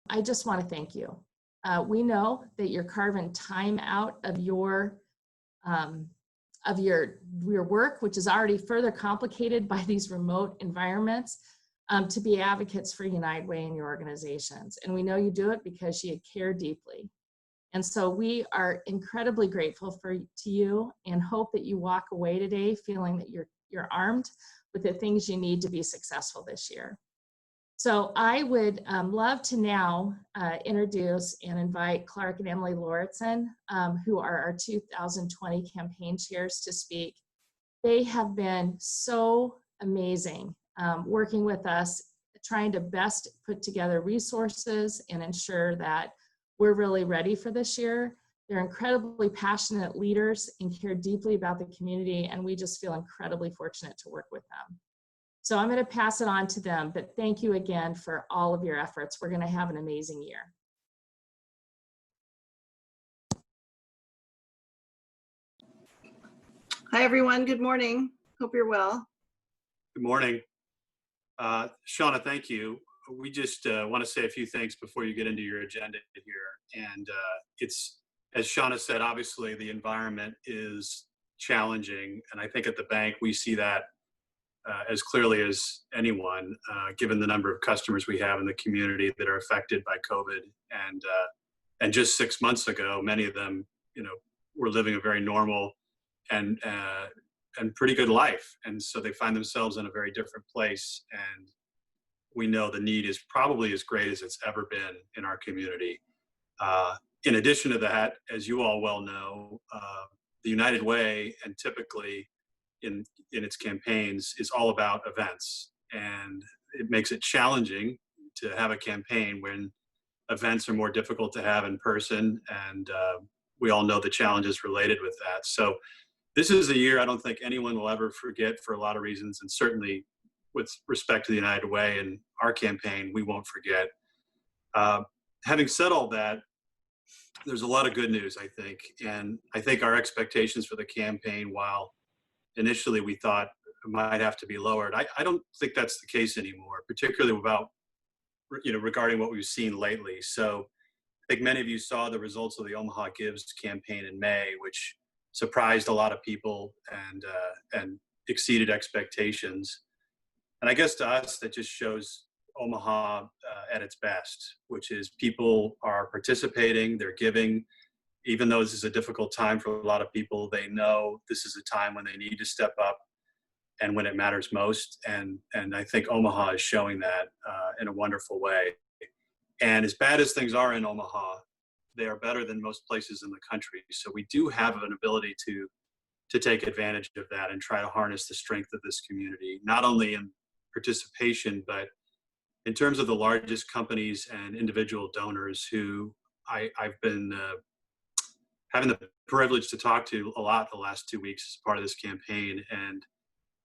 I just want to thank you. We know that you're carving time out of your work, which is already further complicated by these remote environments, to be advocates for United Way in your organizations. And we know you do it because you care deeply. And so we are incredibly grateful to you and hope that you walk away today feeling that you're armed with the things you need to be successful this year. So I would love to now introduce and invite Clark and Emily Lauritsen, who are our 2020 campaign chairs, to speak. They have been so amazing working with us, trying to best put together resources and ensure that we're really ready for this year. They're incredibly passionate leaders and care deeply about the community, and we just feel incredibly fortunate to work with them. So I'm going to pass it on to them, but thank you again for all of your efforts. We're going to have an amazing year. Hi, everyone. Good morning. Hope you're well. Good morning. Shauna, thank you. We just want to say a few things before you get into your agenda here. And it's, as Shauna said, obviously the environment is challenging. And I think at the bank, we see that as clearly as anyone, given the number of customers we have in the community that are affected by COVID. And just 6 months ago, many of them, were living a very normal and pretty good life. And so they find themselves in a very different place. And we know the need is probably as great as it's ever been in our community. In addition to that, as you all well know, the United Way, and typically in its campaigns, is all about events. And it makes it challenging to have a campaign when events are more difficult to have in person. And we all know the challenges related with that. So this is a year I don't think anyone will ever forget for a lot of reasons. And certainly with respect to the United Way and our campaign, we won't forget. Having said all that, there's a lot of good news, I think. And I think our expectations for the campaign, while initially we thought it might have to be lowered, I don't think that's the case anymore, particularly about, regarding what we've seen lately. So I think many of you saw the results of the Omaha Gives campaign in May, which surprised a lot of people and exceeded expectations. And I guess to us, that just shows Omaha at its best, which is people are participating, they're giving. Even though this is a difficult time for a lot of people, they know this is a time when they need to step up and when it matters most. And I think Omaha is showing that in a wonderful way. And as bad as things are in Omaha, they are better than most places in the country. So we do have an ability to take advantage of that and try to harness the strength of this community, not only in participation, but in terms of the largest companies and individual donors who I've been having the privilege to talk to a lot the last 2 weeks as part of this campaign, and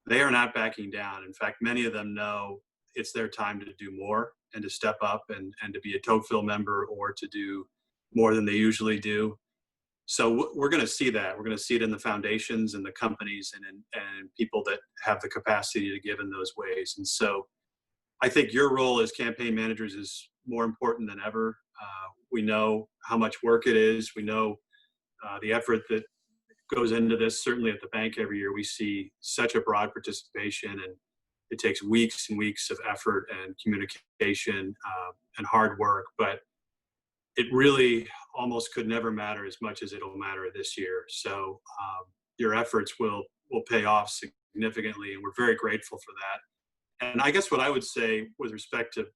they are not backing down. In fact, many of them know it's their time to do more and to step up and to be a Tocqueville member or to do more than they usually do. So we're going to see that. We're going to see it in the foundations and the companies and people that have the capacity to give in those ways. And so I think your role as campaign managers is more important than ever. We know how much work it is. We know the effort that goes into this. Certainly at the bank every year, we see such a broad participation, and it takes weeks and weeks of effort and communication and hard work. But it really almost could never matter as much as it'll matter this year. So your efforts will pay off significantly, and we're very grateful for that. And I guess what I would say with respect to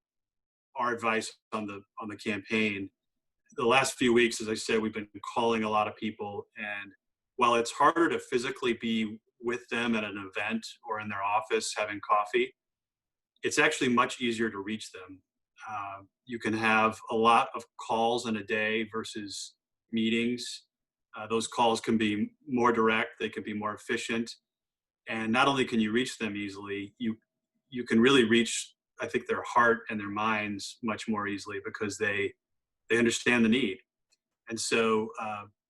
our advice on the campaign, the last few weeks, as I said, we've been calling a lot of people, and while it's harder to physically be with them at an event or in their office having coffee, it's actually much easier to reach them. You can have a lot of calls in a day versus meetings. Those calls can be more direct, they can be more efficient. And not only can you reach them easily, you can really reach, I think, their heart and their minds much more easily because they understand the need. And so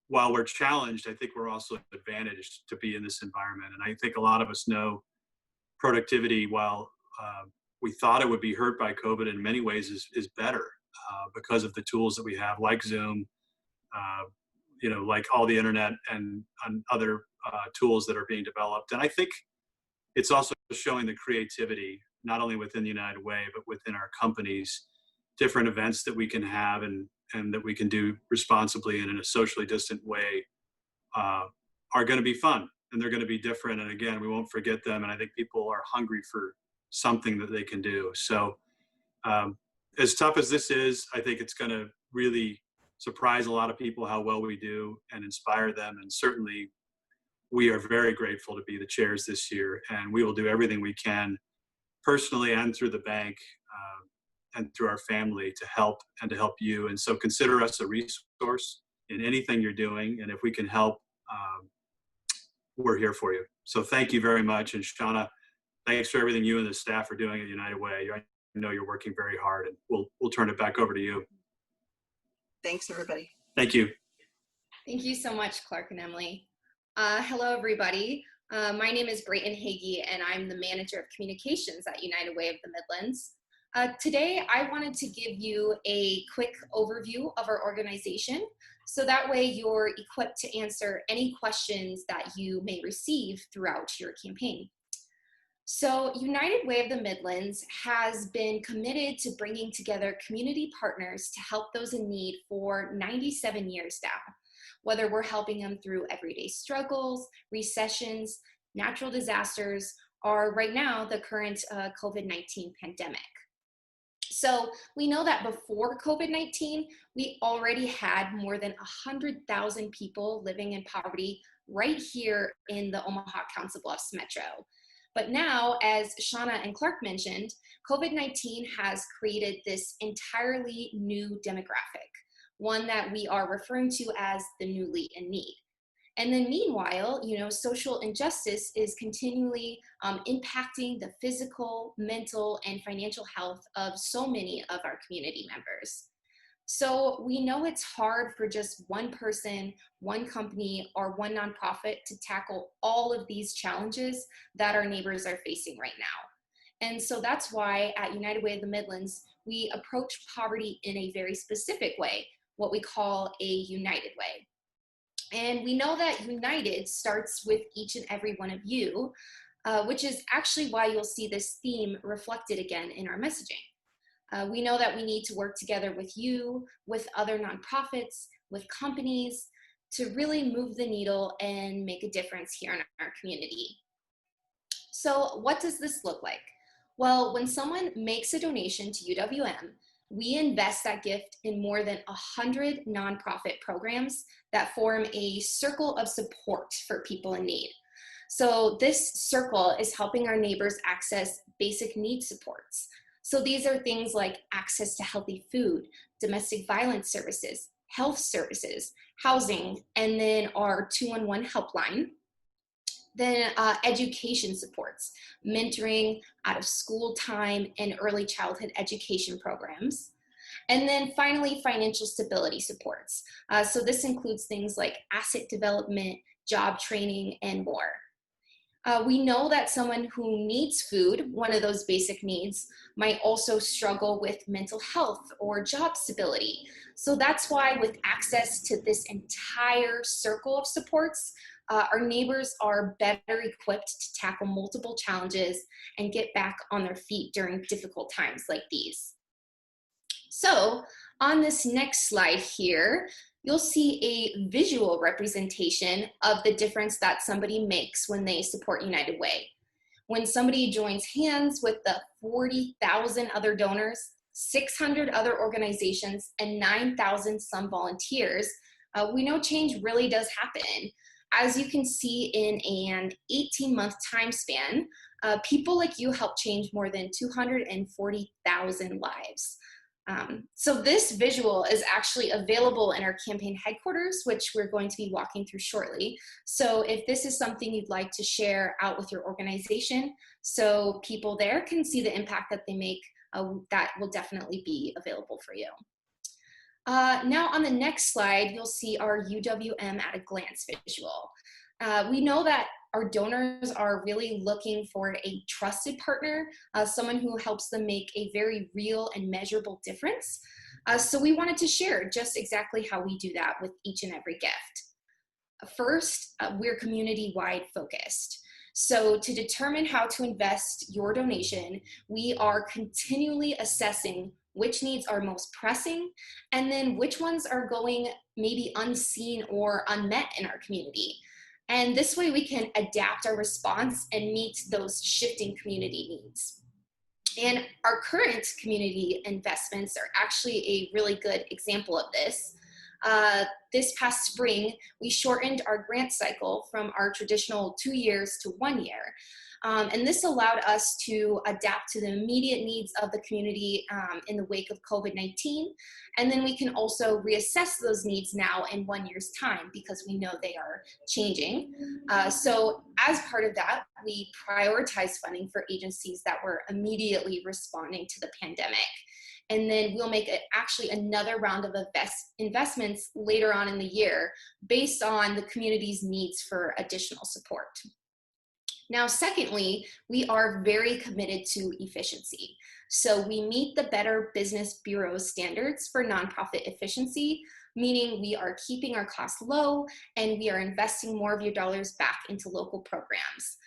while we're challenged, I think we're also advantaged to be in this environment. And I think a lot of us know productivity, while we thought it would be hurt by COVID, in many ways is better. because of the tools that we have, like Zoom, like all the internet and other tools that are being developed. And I think it's also showing the creativity, not only within the United Way, but within our companies, different events that we can have and that we can do responsibly and in a socially distant way are going to be fun, and they're going to be different. And again, we won't forget them. And I think people are hungry for something that they can do. So as tough as this is, I think it's going to really surprise a lot of people how well we do and inspire them. And certainly we are very grateful to be the chairs this year, and we will do everything we can personally and through the bank and through our family to help you. And so consider us a resource in anything you're doing. And if we can help, we're here for you. So thank you very much. And Shauna, thanks for everything you and the staff are doing at United Way. I know you're working very hard, and we'll turn it back over to you. Thanks, everybody. Thank you. Thank you so much, Clark and Emily. Hello, everybody. My name is Brayton Hagee, and I'm the Manager of Communications at United Way of the Midlands. Today, I wanted to give you a quick overview of our organization, so that way you're equipped to answer any questions that you may receive throughout your campaign. So United Way of the Midlands has been committed to bringing together community partners to help those in need for 97 years now, whether we're helping them through everyday struggles, recessions, natural disasters, or right now, the current COVID-19 pandemic. So we know that before COVID-19, we already had more than 100,000 people living in poverty right here in the Omaha Council Bluffs Metro. But now, as Shauna and Clark mentioned, COVID-19 has created this entirely new demographic, one that we are referring to as the newly in need. And then meanwhile, social injustice is continually impacting the physical, mental, and financial health of so many of our community members. So we know it's hard for just one person, one company, or one nonprofit to tackle all of these challenges that our neighbors are facing right now. And so that's why at United Way of the Midlands, we approach poverty in a very specific way, what we call a united way. And we know that united starts with each and every one of you, which is actually why you'll see this theme reflected again in our messaging. We know that we need to work together with you, with other nonprofits, with companies, to really move the needle and make a difference here in our community. So what does this look like? Well, when someone makes a donation to UWM, we invest that gift in more than 100 nonprofit programs that form a circle of support for people in need. So this circle is helping our neighbors access basic needs supports. So these are things like access to healthy food, domestic violence services, health services, housing, and then our 211 helpline. Then education supports, mentoring, out of school time, and early childhood education programs. And then finally, financial stability supports. So this includes things like asset development, job training, and more. We know that someone who needs food, one of those basic needs, might also struggle with mental health or job stability. So that's why with access to this entire circle of supports, our neighbors are better equipped to tackle multiple challenges and get back on their feet during difficult times like these. So on this next slide here, you'll see a visual representation of the difference that somebody makes when they support United Way. When somebody joins hands with the 40,000 other donors, 600 other organizations, and 9,000 some volunteers, we know change really does happen. As you can see in an 18-month time span, people like you help change more than 240,000 lives. So this visual is actually available in our campaign headquarters, which we're going to be walking through shortly. So if this is something you'd like to share out with your organization, so people there can see the impact that they make, that will definitely be available for you. Now on the next slide, you'll see our UWM at a glance visual. We know that our donors are really looking for a trusted partner, someone who helps them make a very real and measurable difference. So we wanted to share just exactly how we do that with each and every gift. First, we're community-wide focused. So to determine how to invest your donation, we are continually assessing which needs are most pressing, and then which ones are going maybe unseen or unmet in our community. And this way we can adapt our response and meet those shifting community needs. And our current community investments are actually a really good example of this. This past spring, we shortened our grant cycle from our traditional 2 years to 1 year. And this allowed us to adapt to the immediate needs of the community in the wake of COVID-19. And then we can also reassess those needs now in 1 year's time because we know they are changing. So as part of that, we prioritize funding for agencies that were immediately responding to the pandemic. And then we'll make actually another round of investments later on in the year based on the community's needs for additional support. Now, secondly, we are very committed to efficiency. So we meet the Better Business Bureau's standards for nonprofit efficiency, meaning we are keeping our costs low and we are investing more of your dollars back into local programs.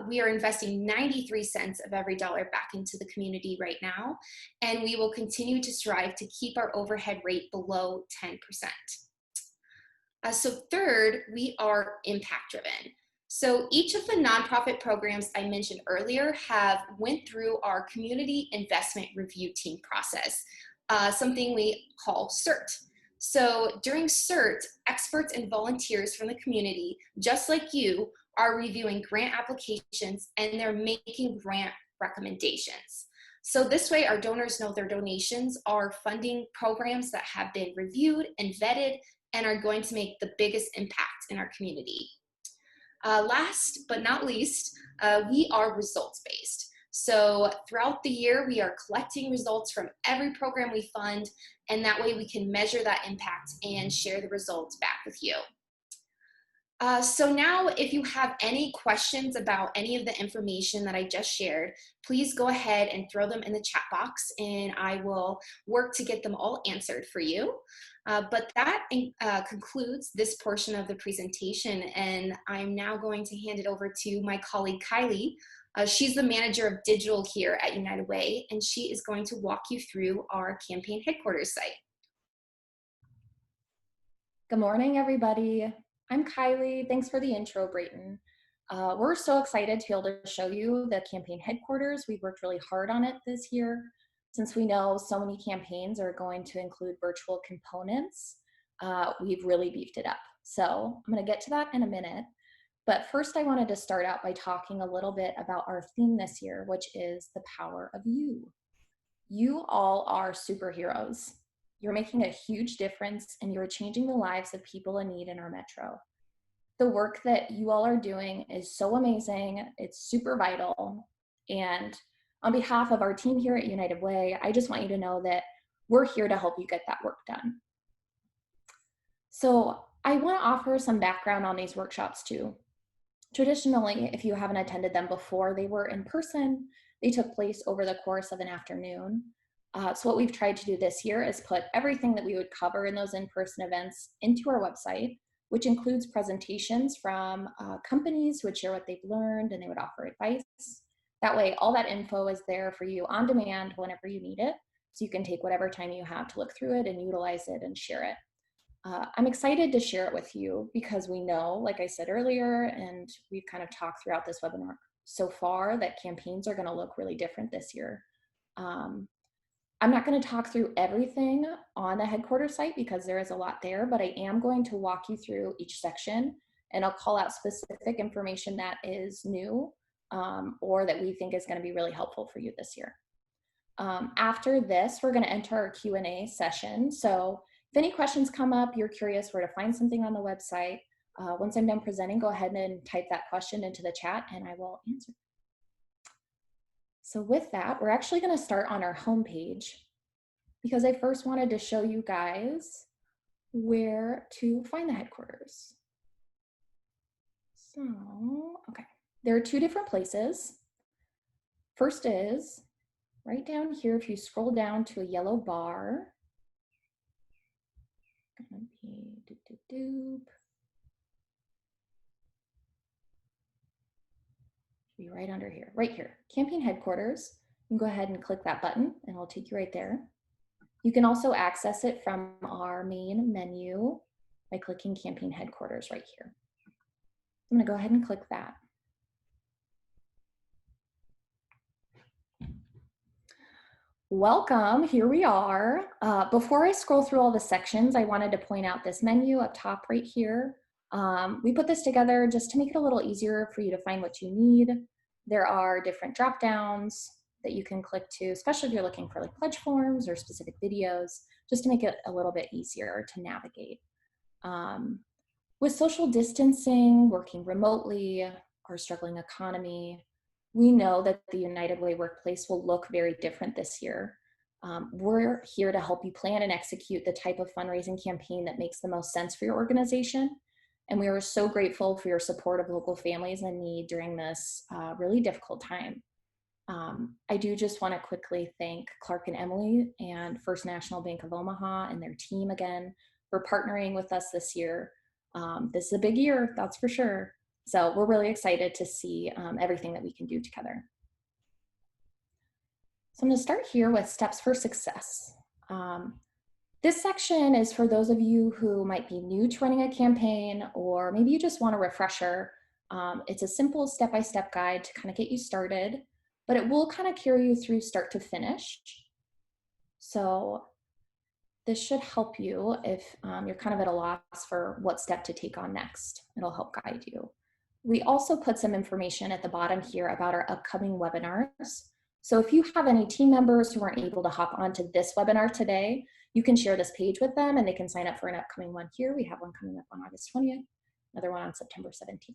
We are investing 93 cents of every dollar back into the community right now, and we will continue to strive to keep our overhead rate below 10%. So third, we are impact driven. So each of the nonprofit programs I mentioned earlier have went through our community investment review team process, something we call CERT. So during CERT, experts and volunteers from the community, just like you, are reviewing grant applications and they're making grant recommendations. So this way our donors know their donations are funding programs that have been reviewed and vetted and are going to make the biggest impact in our community. Last but not least, we are results-based. So throughout the year, we are collecting results from every program we fund, and that way we can measure that impact and share the results back with you. So now if you have any questions about any of the information that I just shared, please go ahead and throw them in the chat box and I will work to get them all answered for you. But that concludes this portion of the presentation, and I'm now going to hand it over to my colleague Kylie. She's the manager of digital here at United Way, and she is going to walk you through our campaign headquarters site. Good morning, everybody. I'm Kylie. Thanks for the intro, Brayton. We're so excited to be able to show you the campaign headquarters. We've worked really hard on it this year. Since we know so many campaigns are going to include virtual components, we've really beefed it up. So I'm going to get to that in a minute. But first, I wanted to start out by talking a little bit about our theme this year, which is the power of you. You all are superheroes. You're making a huge difference and you're changing the lives of people in need in our metro. The work that you all are doing is so amazing. It's super vital. And on behalf of our team here at United Way, I just want you to know that we're here to help you get that work done. So I want to offer some background on these workshops too. Traditionally, if you haven't attended them before, they were in person. They took place over the course of an afternoon. So what we've tried to do this year is put everything that we would cover in those in-person events into our website, which includes presentations from companies who would share what they've learned and they would offer advice. That way, all that info is there for you on demand whenever you need it. So you can take whatever time you have to look through it and utilize it and share it. I'm excited to share it with you because we know, like I said earlier, and we've kind of talked throughout this webinar so far, that campaigns are going to look really different this year. I'm not going to talk through everything on the headquarters site because there is a lot there, but I am going to walk you through each section and I'll call out specific information that is new or that we think is going to be really helpful for you this year. After this, we're going to enter our Q&A session. So if any questions come up, you're curious where to find something on the website, once I'm done presenting, go ahead and type that question into the chat and I will answer. So with that, we're actually going to start on our homepage because I first wanted to show you guys where to find the headquarters. So, okay, there are two different places. First is right down here. If you scroll down to a yellow bar, Doop. Be right under here, right here, campaign headquarters. You can go ahead and click that button and it'll take you right there. You can also access it from our main menu by clicking campaign headquarters right here. I'm gonna go ahead and click that. Welcome, here we are. Before I scroll through all the sections, I wanted to point out this menu up top right here. We put this together just to make it a little easier for you to find what you need. There are different drop downs that you can click to, especially if you're looking for like pledge forms or specific videos, just to make it a little bit easier to navigate. With social distancing, working remotely, our struggling economy, we know that the United Way workplace will look very different this year. We're here to help you plan and execute the type of fundraising campaign that makes the most sense for your organization. And we are so grateful for your support of local families in need during this really difficult time. I do just want to quickly thank Clark and Emily and First National Bank of Omaha and their team again for partnering with us this year. This is a big year, that's for sure. So we're really excited to see everything that we can do together. So I'm going to start here with steps for success. This section is for those of you who might be new to running a campaign, or maybe you just want a refresher. It's a simple step-by-step guide to kind of get you started, but it will kind of carry you through start to finish. So this should help you if you're kind of at a loss for what step to take on next. It'll help guide you. We also put some information at the bottom here about our upcoming webinars. So if you have any team members who aren't able to hop onto this webinar today, you can share this page with them and they can sign up for an upcoming one here. We have one coming up on August 20th, another one on September 17th.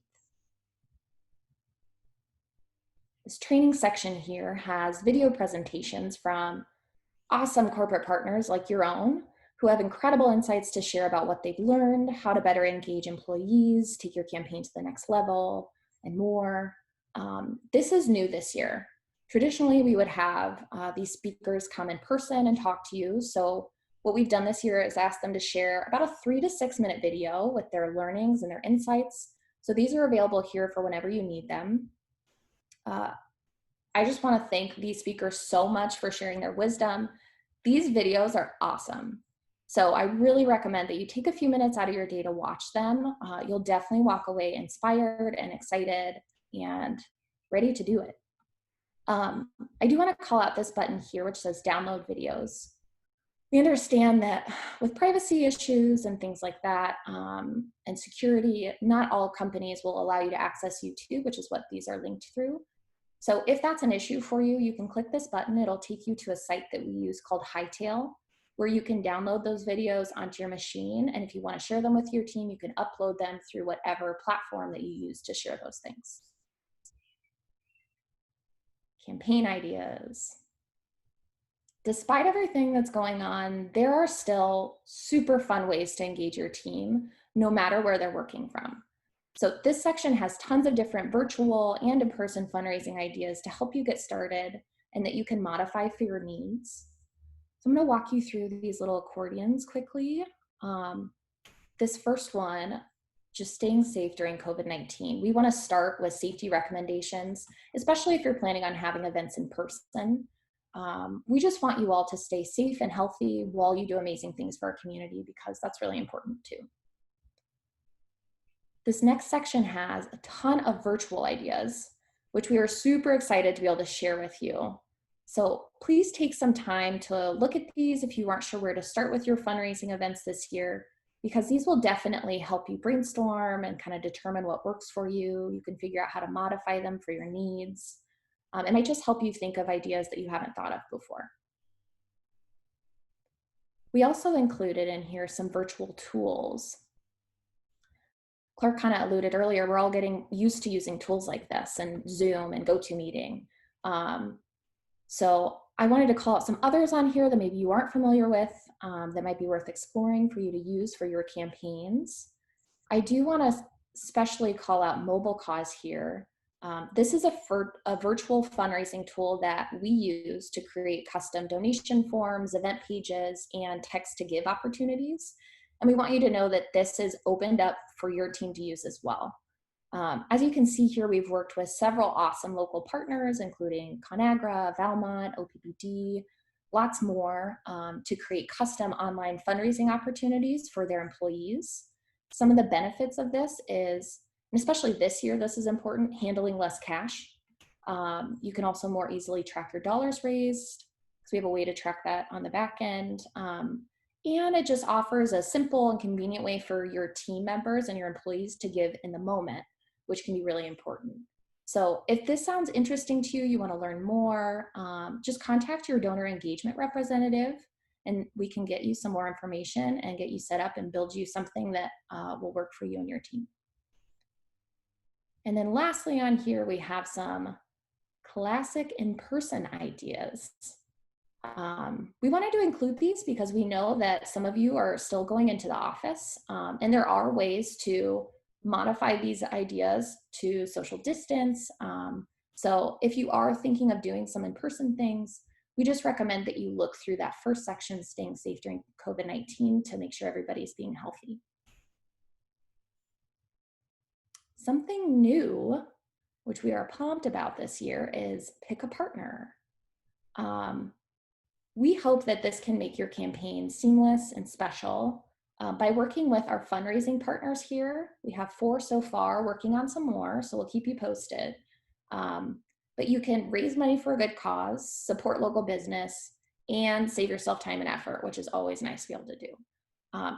This training section here has video presentations from awesome corporate partners like your own, who have incredible insights to share about what they've learned, how to better engage employees, take your campaign to the next level, and more. This is new this year. Traditionally, we would have these speakers come in person and talk to you. So what we've done this year is ask them to share about a 3 to 6 minute video with their learnings and their insights. So these are available here for whenever you need them. I just want to thank these speakers so much for sharing their wisdom. These videos are awesome. So I really recommend that you take a few minutes out of your day to watch them. You'll definitely walk away inspired and excited and ready to do it. I do want to call out this button here, which says download videos. We understand that with privacy issues and things like that, and security, not all companies will allow you to access YouTube, which is what these are linked through. So if that's an issue for you, you can click this button. It'll take you to a site that we use called Hightail, where you can download those videos onto your machine. And if you want to share them with your team, you can upload them through whatever platform that you use to share those things. Campaign ideas. Despite everything that's going on, there are still super fun ways to engage your team, no matter where they're working from. So this section has tons of different virtual and in-person fundraising ideas to help you get started and that you can modify for your needs. So I'm going to walk you through these little accordions quickly. This first one, just staying safe during COVID-19. We want to start with safety recommendations, especially if you're planning on having events in person. We just want you all to stay safe and healthy while you do amazing things for our community, because that's really important too. This next section has a ton of virtual ideas, which we are super excited to be able to share with you. So please take some time to look at these if you aren't sure where to start with your fundraising events this year, because these will definitely help you brainstorm and kind of determine what works for you. You can figure out how to modify them for your needs. It might just help you think of ideas that you haven't thought of before. We also included in here some virtual tools. Clark kind of alluded earlier, we're all getting used to using tools like this and Zoom and GoToMeeting. So I wanted to call out some others on here that maybe you aren't familiar with that might be worth exploring for you to use for your campaigns. I do want to especially call out Mobile Cause here. This is a virtual fundraising tool that we use to create custom donation forms, event pages, and text to give opportunities. And we want you to know that this is opened up for your team to use as well. As you can see here, we've worked with several awesome local partners, including ConAgra, Valmont, OPPD, lots more, to create custom online fundraising opportunities for their employees. Some of the benefits of this is, and especially this year, this is important, handling less cash. You can also more easily track your dollars raised, because we have a way to track that on the back end. And it just offers a simple and convenient way for your team members and your employees to give in the moment, which can be really important. So if this sounds interesting to you, you want to learn more, just contact your donor engagement representative and we can get you some more information and get you set up and build you something that will work for you and your team. And then lastly on here, we have some classic in-person ideas. We wanted to include these because we know that some of you are still going into the office, and there are ways to modify these ideas to social distance. So if you are thinking of doing some in-person things, we just recommend that you look through that first section, staying safe during COVID-19, to make sure everybody's being healthy. Something new, which we are pumped about this year, is pick a partner. We hope that this can make your campaign seamless and special. By working with our fundraising partners here, we have 4 so far, working on some more, so we'll keep you posted. But you can raise money for a good cause, support local business, and save yourself time and effort, which is always nice to be able to do.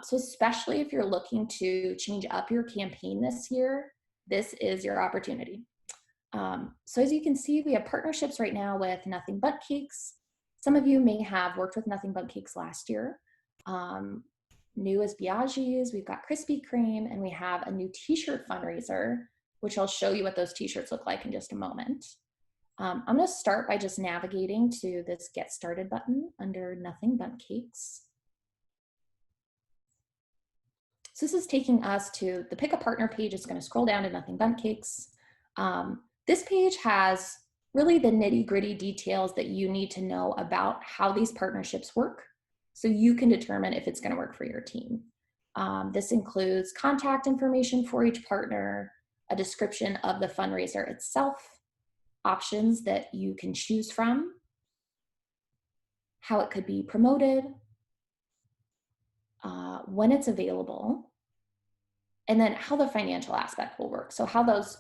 So especially if you're looking to change up your campaign this year, this is your opportunity. So as you can see, we have partnerships right now with Nothing But Cakes. Some of you may have worked with Nothing But Cakes last year. New is Biaggi's, we've got Krispy Kreme, and we have a new t-shirt fundraiser, which I'll show you what those t-shirts look like in just a moment. I'm gonna start by just navigating to this Get Started button under Nothing But Cakes. So this is taking us to the Pick a Partner page. It's gonna scroll down to Nothing But Cakes. This page has really the nitty-gritty details that you need to know about how these partnerships work, so you can determine if it's gonna work for your team. This includes contact information for each partner, a description of the fundraiser itself, options that you can choose from, how it could be promoted, when it's available, and then how the financial aspect will work. So how those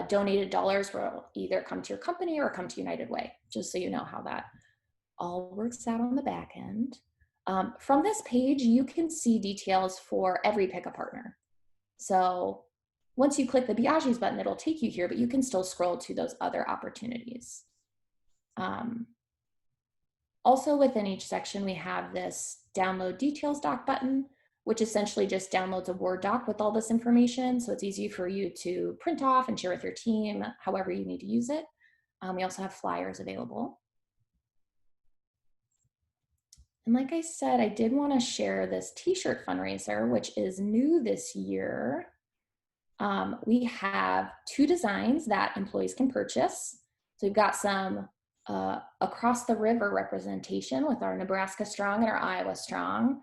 donated dollars will either come to your company or come to United Way, just so you know how that all works out on the back end. From this page, you can see details for every Pick a Partner. So once you click the Biaggi's button, it'll take you here, but you can still scroll to those other opportunities. Also within each section, we have this Download Details Doc button, which essentially just downloads a Word doc with all this information. So it's easy for you to print off and share with your team, however you need to use it. We also have flyers available. And like I said, I did want to share this t-shirt fundraiser, which is new this year. We have 2 designs that employees can purchase. So we've got some across the river representation with our Nebraska Strong and our Iowa Strong.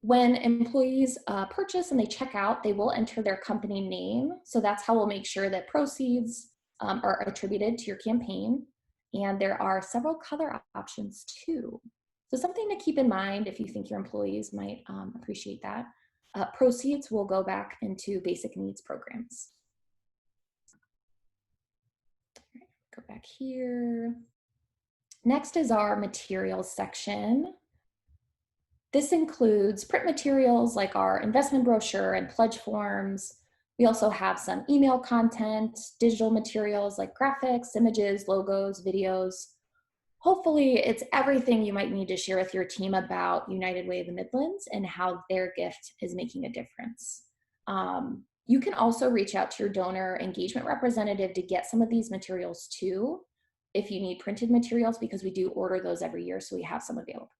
When employees purchase and they check out, they will enter their company name. So that's how we'll make sure that proceeds are attributed to your campaign. And there are several color options too. So something to keep in mind if you think your employees might appreciate that. Proceeds will go back into basic needs programs. Go back here. Next is our materials section. This includes print materials like our investment brochure and pledge forms. We also have some email content, digital materials like graphics, images, logos, videos. Hopefully it's everything you might need to share with your team about United Way of the Midlands and how their gift is making a difference. You can also reach out to your donor engagement representative to get some of these materials too, if you need printed materials, because we do order those every year, so we have some available.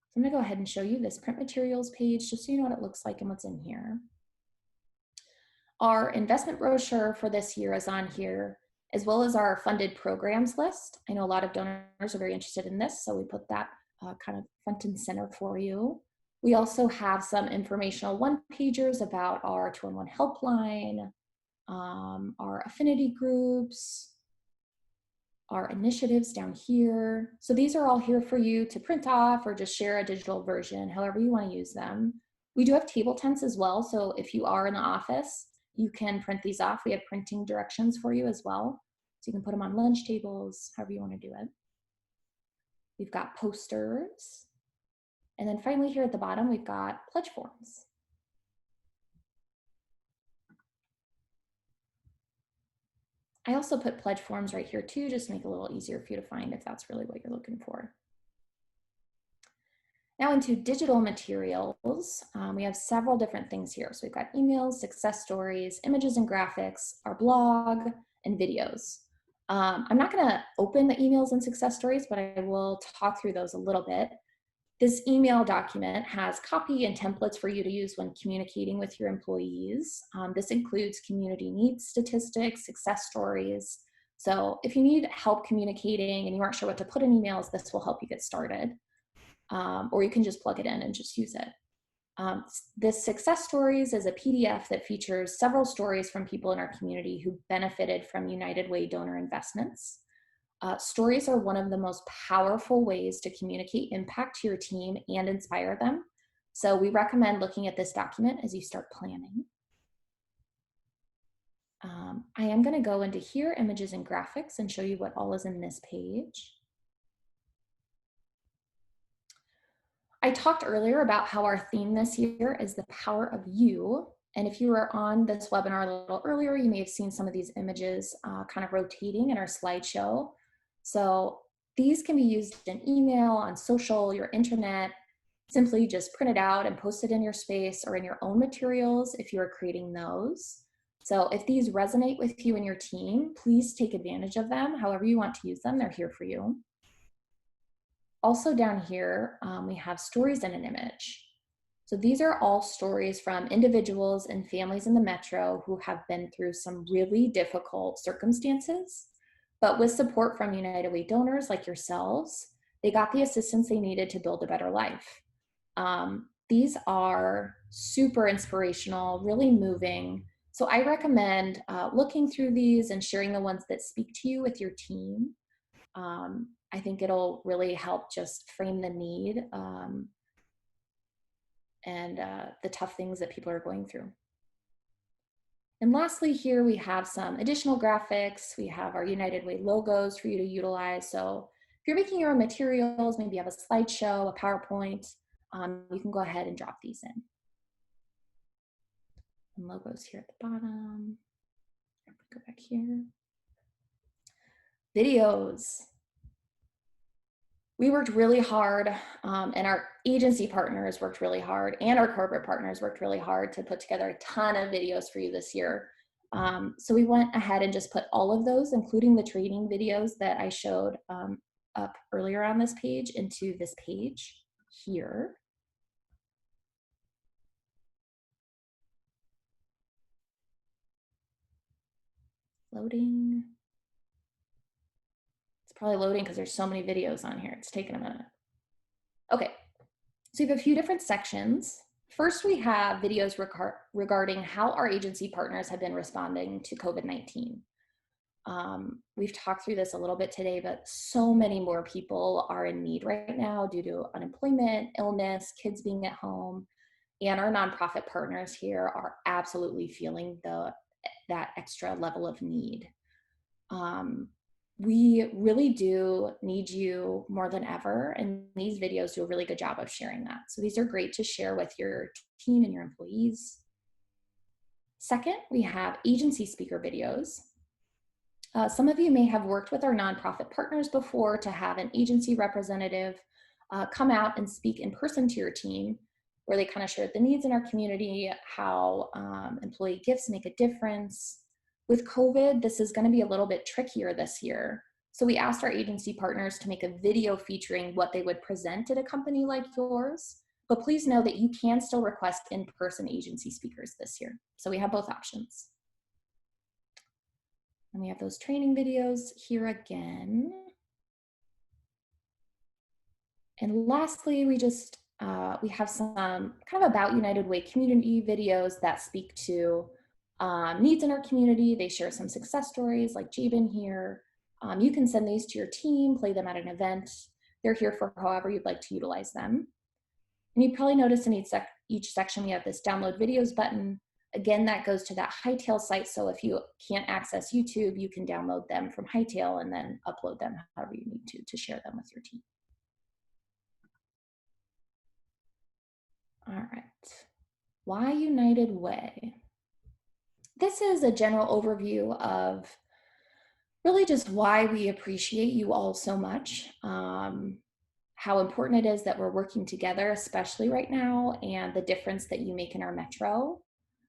So I'm gonna go ahead and show you this print materials page just so you know what it looks like and what's in here. Our investment brochure for this year is on here, as well as our funded programs list. I know a lot of donors are very interested in this, so we put that kind of front and center for you. We also have some informational one-pagers about our 211 helpline, our affinity groups, our initiatives down here. So these are all here for you to print off or just share a digital version, however you want to use them. We do have table tents as well. So if you are in the office, you can print these off. We have printing directions for you as well. So you can put them on lunch tables, however you want to do it. We've got posters. And then finally here at the bottom, we've got pledge forms. I also put pledge forms right here too, just to make it a little easier for you to find if that's really what you're looking for. Now into digital materials, we have several different things here. So we've got emails, success stories, images and graphics, our blog, and videos. I'm not gonna open the emails and success stories, but I will talk through those a little bit. This email document has copy and templates for you to use when communicating with your employees. This includes community needs statistics, success stories. So if you need help communicating and you aren't sure what to put in emails, this will help you get started. Or you can just plug it in and just use it. This success stories is a PDF that features several stories from people in our community who benefited from United Way donor investments. Stories are one of the most powerful ways to communicate impact to your team and inspire them. So we recommend looking at this document as you start planning. I am going to go into here, images and graphics, and show you what all is in this page. I talked earlier about how our theme this year is the power of you. And if you were on this webinar a little earlier, you may have seen some of these images kind of rotating in our slideshow. So these can be used in email, on social, your internet. Simply just print it out and post it in your space or in your own materials if you are creating those. So if these resonate with you and your team, please take advantage of them. However you want to use them, they're here for you. Also down here, we have stories in an image. So these are all stories from individuals and families in the metro who have been through some really difficult circumstances, but with support from United Way donors like yourselves, they got the assistance they needed to build a better life. These are super inspirational, really moving. So I recommend looking through these and sharing the ones that speak to you with your team. I think it'll really help just frame the need and the tough things that people are going through. And lastly, here we have some additional graphics. We have our United Way logos for you to utilize. So if you're making your own materials, maybe you have a slideshow, a PowerPoint, you can go ahead and drop these in. And logos here at the bottom. Go back here. Videos. We worked really hard, and our agency partners worked really hard, and our corporate partners worked really hard to put together a ton of videos for you this year. So we went ahead and just put all of those, including the training videos that I showed up earlier on this page, into this page here. Loading. It's probably loading because there's so many videos on here. It's taking a minute. Okay, so we have a few different sections. First, we have videos regarding how our agency partners have been responding to COVID-19. We've talked through this a little bit today, but so many more people are in need right now due to unemployment, illness, kids being at home, and our nonprofit partners here are absolutely feeling that extra level of need. We really do need you more than ever, and these videos do a really good job of sharing that. So these are great to share with your team and your employees. Second, we have agency speaker videos. Some of you may have worked with our nonprofit partners before to have an agency representative come out and speak in person to your team, where they kind of shared the needs in our community, how employee gifts make a difference. With COVID, this is going to be a little bit trickier this year. So we asked our agency partners to make a video featuring what they would present at a company like yours. But please know that you can still request in-person agency speakers this year. So we have both options. And we have those training videos here again. And lastly, we have some kind of about United Way community videos that speak to needs in our community. They share some success stories like Jabin here. You can send these to your team, play them at an event. They're here for however you'd like to utilize them. And you probably notice in each section we have this download videos button. Again, that goes to that Hightail site. So if you can't access YouTube, you can download them from Hightail and then upload them however you need to share them with your team. All right, why United Way? This is a general overview of really just why we appreciate you all so much, how important it is that we're working together, especially right now, and the difference that you make in our metro.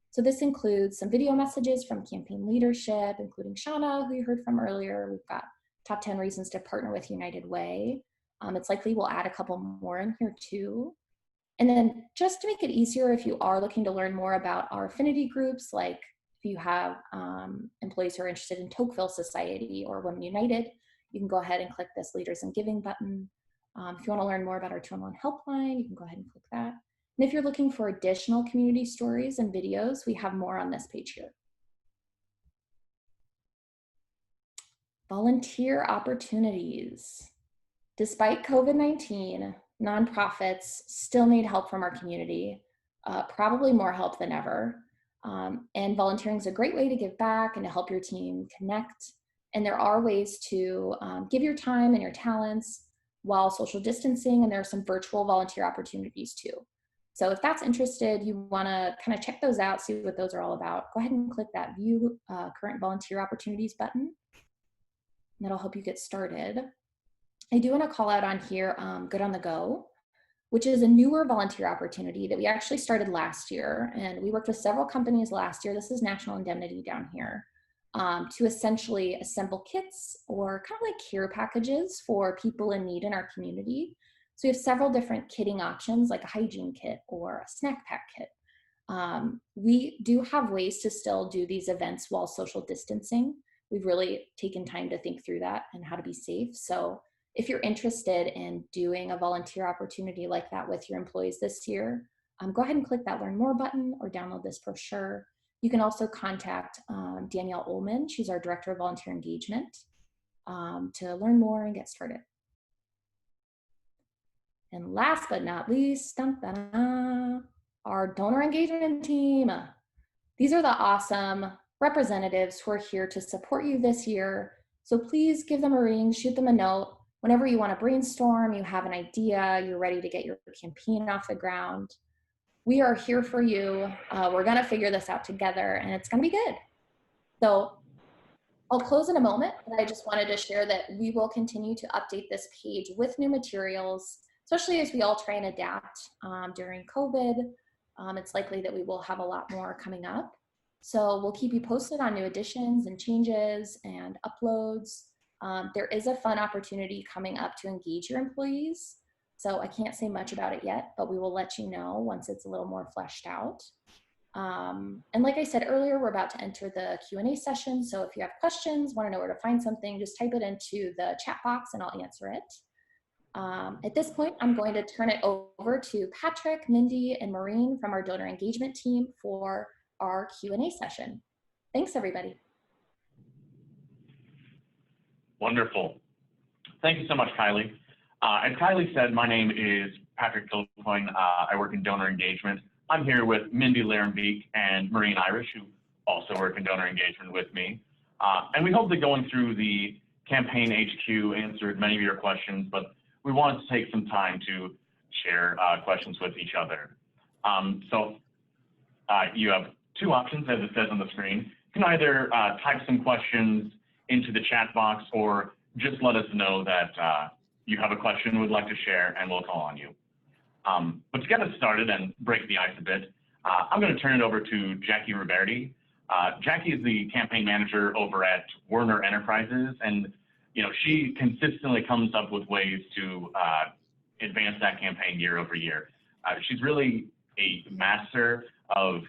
So this includes some video messages from campaign leadership, including Shauna, who you heard from earlier. We've got top 10 reasons to partner with United Way. It's likely we'll add a couple more in here too. And then just to make it easier, if you are looking to learn more about our affinity groups, like if you have employees who are interested in Tocqueville Society or Women United, you can go ahead and click this Leaders in Giving button. If you want to learn more about our 211 helpline, you can go ahead and click that. And if you're looking for additional community stories and videos, we have more on this page here. Volunteer opportunities. Despite COVID-19, nonprofits still need help from our community, probably more help than ever. And volunteering is a great way to give back and to help your team connect. And there are ways to give your time and your talents while social distancing, and there are some virtual volunteer opportunities too. So if that's interested, you wanna kind of check those out, see what those are all about, go ahead and click that View Current Volunteer Opportunities button. And that'll help you get started. I do want to call out on here Good on the Go, which is a newer volunteer opportunity that we actually started last year. And we worked with several companies last year. This is National Indemnity down here, to essentially assemble kits or kind of like care packages for people in need in our community. So we have several different kitting options, like a hygiene kit or a snack pack kit. We do have ways to still do these events while social distancing. We've really taken time to think through that and how to be safe. So if you're interested in doing a volunteer opportunity like that with your employees this year, go ahead and click that Learn More button or download this brochure. You can also contact Danielle Ullman. She's our Director of Volunteer Engagement, to learn more and get started. And last but not least, our donor engagement team. These are the awesome representatives who are here to support you this year. So please give them a ring, shoot them a note. Whenever you want to brainstorm, you have an idea, you're ready to get your campaign off the ground, we are here for you. We're going to figure this out together, and it's going to be good. So I'll close in a moment, but I just wanted to share that we will continue to update this page with new materials, especially as we all try and adapt during COVID. It's likely that we will have a lot more coming up. So we'll keep you posted on new additions and changes and uploads. There is a fun opportunity coming up to engage your employees. So I can't say much about it yet, but we will let you know once it's a little more fleshed out. And like I said earlier, we're about to enter the Q&A session. So if you have questions, want to know where to find something, just type it into the chat box and I'll answer it. At this point, I'm going to turn it over to Patrick, Mindy, and Maureen from our donor engagement team for our Q&A session. Thanks, everybody. Wonderful. Thank you so much, Kylie. As Kylie said, my name is Patrick Kilcoyne. I work in donor engagement. I'm here with Mindy Larenbeek and Maureen Irish, who also work in donor engagement with me. And we hope that going through the Campaign HQ answered many of your questions, but we wanted to take some time to share questions with each other. You have two options, as it says on the screen. You can either type some questions into the chat box or just let us know that you have a question we'd like to share and we'll call on you. But to get us started and break the ice a bit, I'm going to turn it over to Jackie Roberti. Jackie is the campaign manager over at Werner Enterprises, and she consistently comes up with ways to advance that campaign year over year. She's really a master of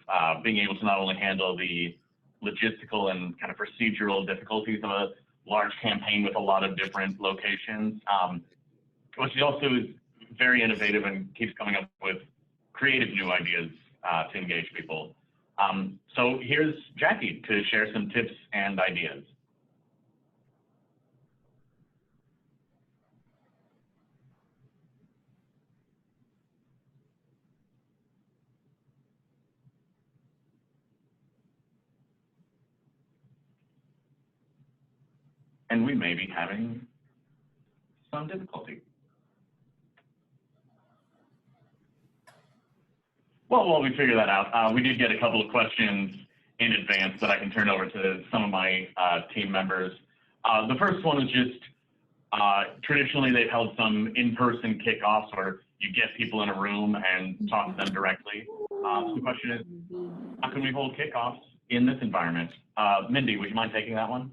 being able to not only handle the logistical and kind of procedural difficulties of a large campaign with a lot of different locations, but she also is very innovative and keeps coming up with creative new ideas to engage people. So here's Jackie to share some tips and ideas. And we may be having some difficulty. Well, while we figure that out, we did get a couple of questions in advance that I can turn over to some of my team members. The first one is just, traditionally they've held some in-person kickoffs where you get people in a room and talk to them directly. So the question is, how can we hold kickoffs in this environment? Mindy, would you mind taking that one?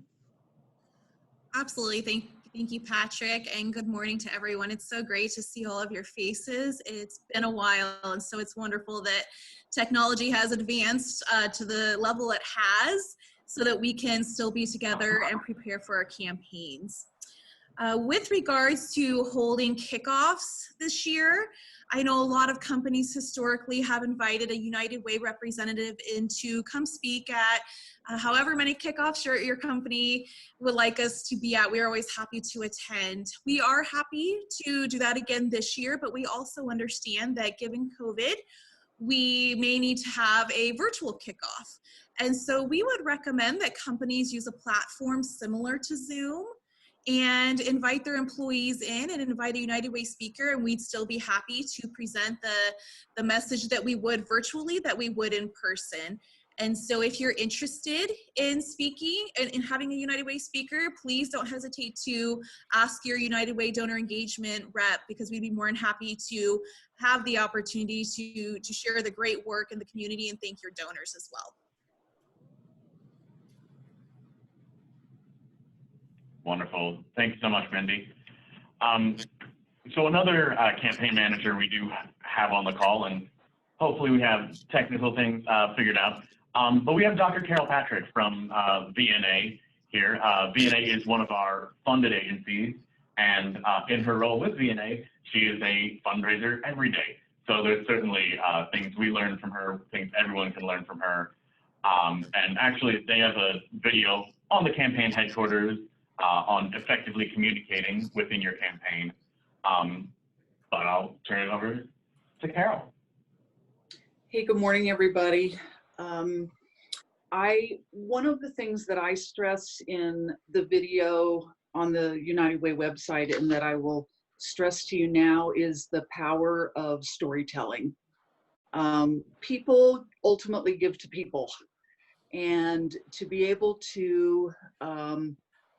Absolutely. Thank you, Patrick, and good morning to everyone. It's so great to see all of your faces. It's been a while, and so it's wonderful that technology has advanced to the level it has so that we can still be together and prepare for our campaigns. With regards to holding kickoffs this year, I know a lot of companies historically have invited a United Way representative in to come speak at however many kickoffs your company would like us to be at. We are always happy to attend. We are happy to do that again this year, but we also understand that given COVID, we may need to have a virtual kickoff. And so we would recommend that companies use a platform similar to Zoom and invite their employees in and invite a United Way speaker, and we'd still be happy to present the message that we would virtually, that we would in person. And so if you're interested in speaking and in having a United Way speaker, please don't hesitate to ask your United Way donor engagement rep, because we'd be more than happy to have the opportunity to share the great work in the community and thank your donors as well. Wonderful. Thanks so much, Mindy. So another campaign manager we do have on the call, and hopefully we have technical things figured out. But we have Dr. Carol Patrick from VNA here. VNA is one of our funded agencies, and in her role with VNA, she is a fundraiser every day. So there's certainly things we learn from her, things everyone can learn from her. And actually, they have a video on the campaign headquarters on effectively communicating within your campaign. But I'll turn it over to Carol. Hey, good morning, everybody. One of the things that I stress in the video on the United Way website, and that I will stress to you now, is the power of storytelling. People ultimately give to people, and to be able to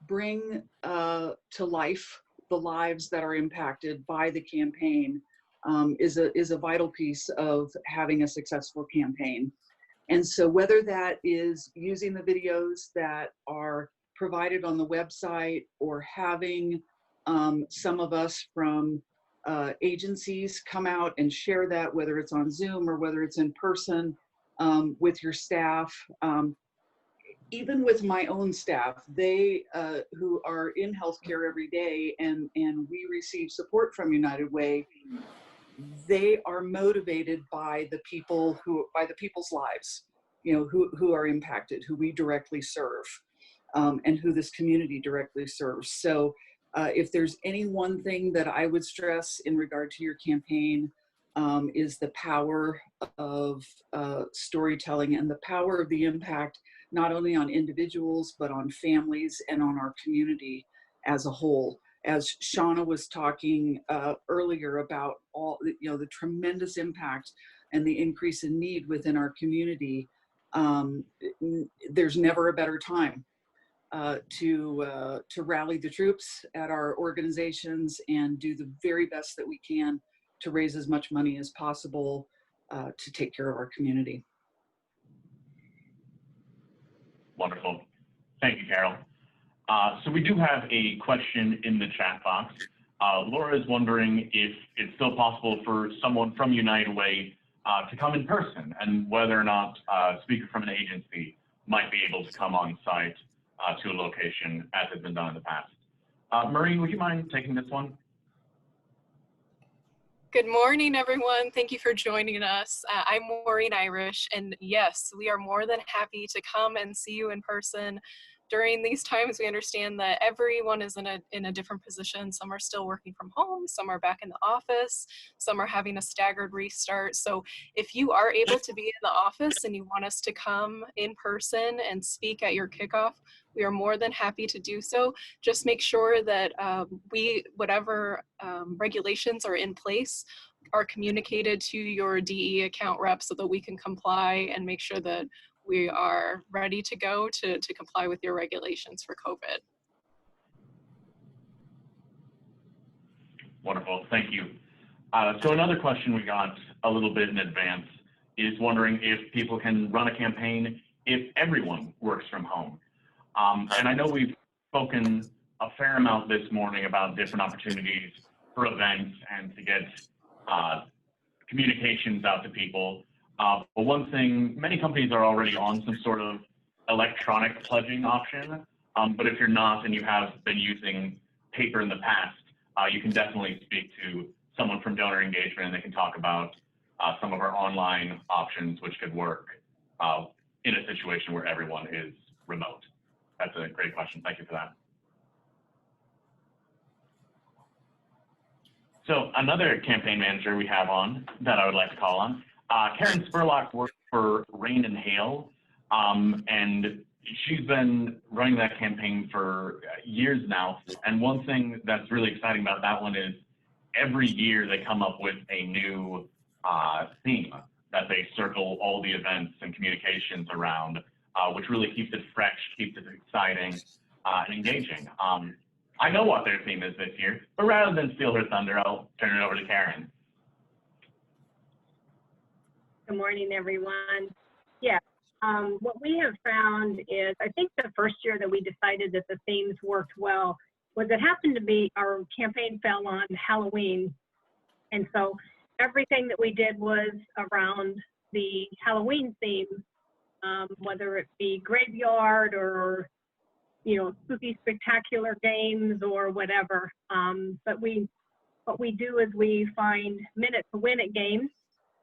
bring to life the lives that are impacted by the campaign is a vital piece of having a successful campaign. And so whether that is using the videos that are provided on the website, or having some of us from agencies come out and share that, whether it's on Zoom or whether it's in person with your staff, even with my own staff, they who are in healthcare every day, and we receive support from United Way, they are motivated by the people by the people's lives, you know, who are impacted, who we directly serve, and who this community directly serves. So if there's any one thing that I would stress in regard to your campaign, is the power of storytelling, and the power of the impact, not only on individuals, but on families and on our community as a whole. As Shauna was talking earlier about all, you know, the tremendous impact and the increase in need within our community, there's never a better time to rally the troops at our organizations and do the very best that we can to raise as much money as possible to take care of our community. Wonderful. Thank you, Carol. So we do have a question in the chat box. Laura is wondering if it's still possible for someone from United Way to come in person, and whether or not a speaker from an agency might be able to come on site to a location as has been done in the past. Marie, would you mind taking this one? Good morning, everyone. Thank you for joining us. I'm Maureen Irish, and yes, we are more than happy to come and see you in person. During these times, we understand that everyone is in a different position. Some are still working from home, some are back in the office, some are having a staggered restart. So if you are able to be in the office and you want us to come in person and speak at your kickoff, we are more than happy to do so. Just make sure that whatever regulations are in place are communicated to your DE account rep so that we can comply and make sure that we are ready to go to comply with your regulations for COVID. Wonderful, thank you. So another question we got a little bit in advance is wondering if people can run a campaign if everyone works from home. And I know we've spoken a fair amount this morning about different opportunities for events and to get communications out to people. But one thing, many companies are already on some sort of electronic pledging option. But if you're not and you have been using paper in the past, you can definitely speak to someone from donor engagement and they can talk about some of our online options which could work in a situation where everyone is remote. That's a great question. Thank you for that. So another campaign manager we have on that I would like to call on, Karen Spurlock works for Rain and Hail, and she's been running that campaign for years now. And one thing that's really exciting about that one is every year they come up with a new theme that they circle all the events and communications around, which really keeps it fresh, keeps it exciting and engaging. I know what their theme is this year, but rather than steal her thunder, I'll turn it over to Karen. Good morning, everyone. Yeah, what we have found is, I think the first year that we decided that the themes worked well was it happened to be our campaign fell on Halloween. And so everything that we did was around the Halloween theme, whether it be graveyard or, you know, spooky spectacular games or whatever. But what we do is we find minute to win it games,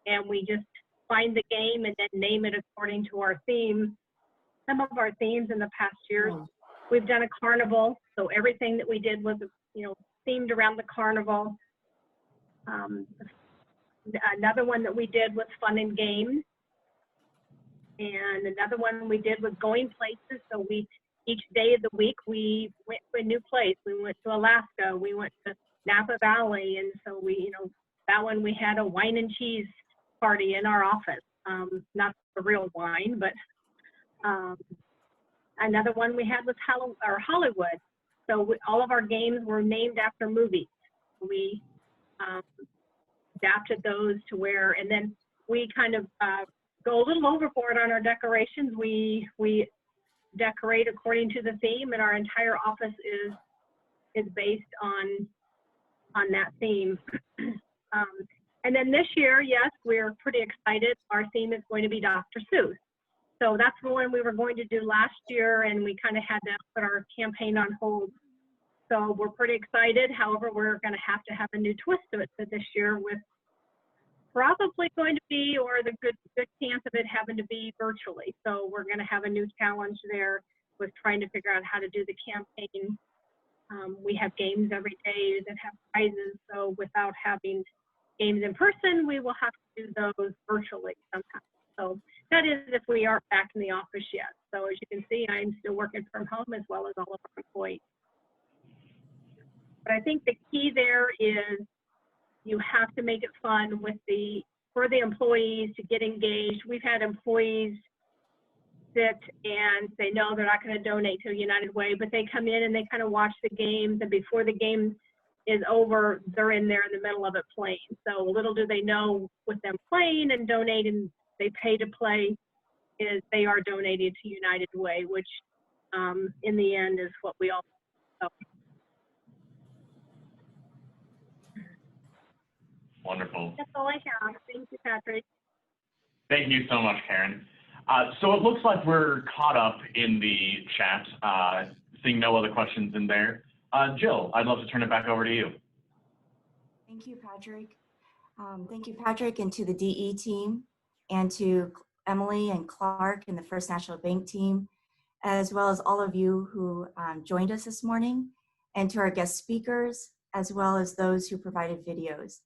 and we just find the game and then name it according to our theme. Some of our themes in the past years, we've done a carnival, so everything that we did was, you know, themed around the carnival. Another one that we did was fun and games. And another one we did was going places. So each day of the week, we went to a new place. We went to Alaska, we went to Napa Valley. And so that one we had a wine and cheese party in our office. Not the real wine, but another one we had was Hollywood. So all of our games were named after movies. We adapted those to where, and then we kind of go a little overboard on our decorations. We decorate according to the theme, and our entire office is based on that theme. And then this year, yes, we're pretty excited. Our theme is going to be Dr. Seuss. So that's the one we were going to do last year, and we kind of had to put our campaign on hold. So we're pretty excited. However, we're going to have a new twist to it this year, with probably going to be, or the good chance of it having to be virtually. So we're going to have a new challenge there with trying to figure out how to do the campaign. We have games every day that have prizes. So without having games in person, we will have to do those virtually sometimes. So that is if we aren't back in the office yet. So as you can see, I'm still working from home as well as all of our employees. But I think the key there is you have to make it fun for the employees to get engaged. We've had employees sit and say, no, they're not going to donate to United Way, but they come in and they kind of watch the games, and before the game is over, they're in there in the middle of it playing. So little do they know, with them playing and donating, they pay to play, is they are donating to United Way, which in the end is what we all know. Wonderful. That's all I have. Thank you, Patrick. Thank you so much, Karen. So it looks like we're caught up in the chat, seeing no other questions in there. Jill, I'd love to turn it back over to you. Thank you, Patrick. Thank you, Patrick, and to the DE team, and to Emily and Clark and the First National Bank team, as well as all of you who joined us this morning, and to our guest speakers, as well as those who provided videos.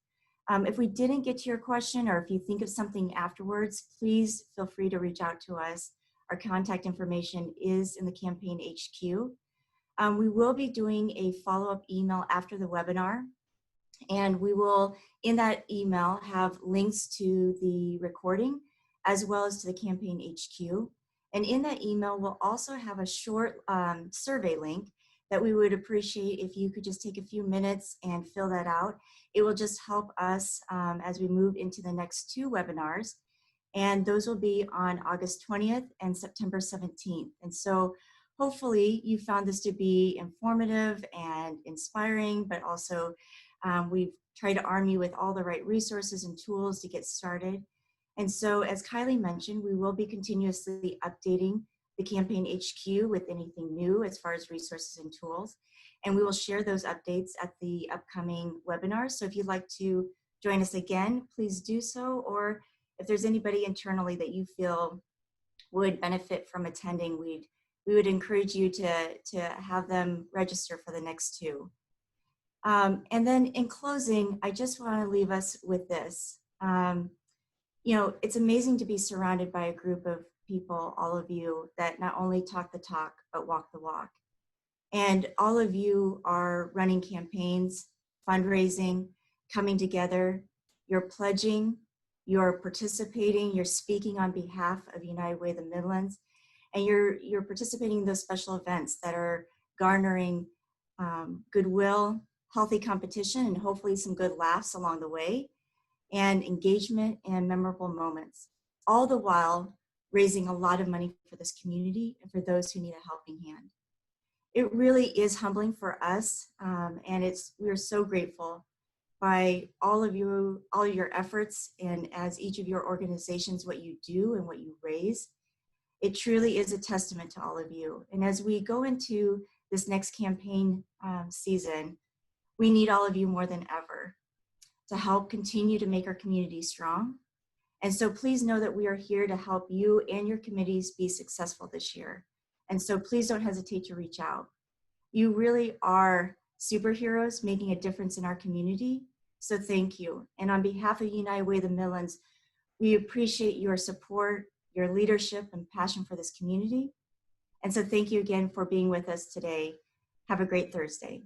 If we didn't get to your question, or if you think of something afterwards, please feel free to reach out to us. Our contact information is in the campaign HQ. We will be doing a follow-up email after the webinar, and we will, in that email, have links to the recording as well as to the campaign HQ. And in that email, we'll also have a short survey link that we would appreciate if you could just take a few minutes and fill that out. It will just help us as we move into the next 2 webinars. And those will be on August 20th and September 17th. And so hopefully you found this to be informative and inspiring, but also we've tried to arm you with all the right resources and tools to get started. And so, as Kylie mentioned, we will be continuously updating the campaign HQ with anything new as far as resources and tools. And we will share those updates at the upcoming webinars. So if you'd like to join us again, please do so. Or if there's anybody internally that you feel would benefit from attending, we would encourage you to have them register for the next 2. And then in closing, I just want to leave us with this. You know, it's amazing to be surrounded by a group of people, all of you, that not only talk the talk, but walk the walk. And all of you are running campaigns, fundraising, coming together, you're pledging, you're participating, you're speaking on behalf of United Way of the Midlands, and you're participating in those special events that are garnering goodwill, healthy competition, and hopefully some good laughs along the way, and engagement and memorable moments, all the while raising a lot of money for this community and for those who need a helping hand. It really is humbling for us, and we're so grateful by all of your efforts, and as each of your organizations, what you do and what you raise. It truly is a testament to all of you. And as we go into this next campaign season, we need all of you more than ever to help continue to make our community strong. And so please know that we are here to help you and your committees be successful this year. And so please don't hesitate to reach out. You really are superheroes making a difference in our community. So thank you. And on behalf of United Way of the Midlands, we appreciate your support, your leadership, and passion for this community. And so thank you again for being with us today. Have a great Thursday.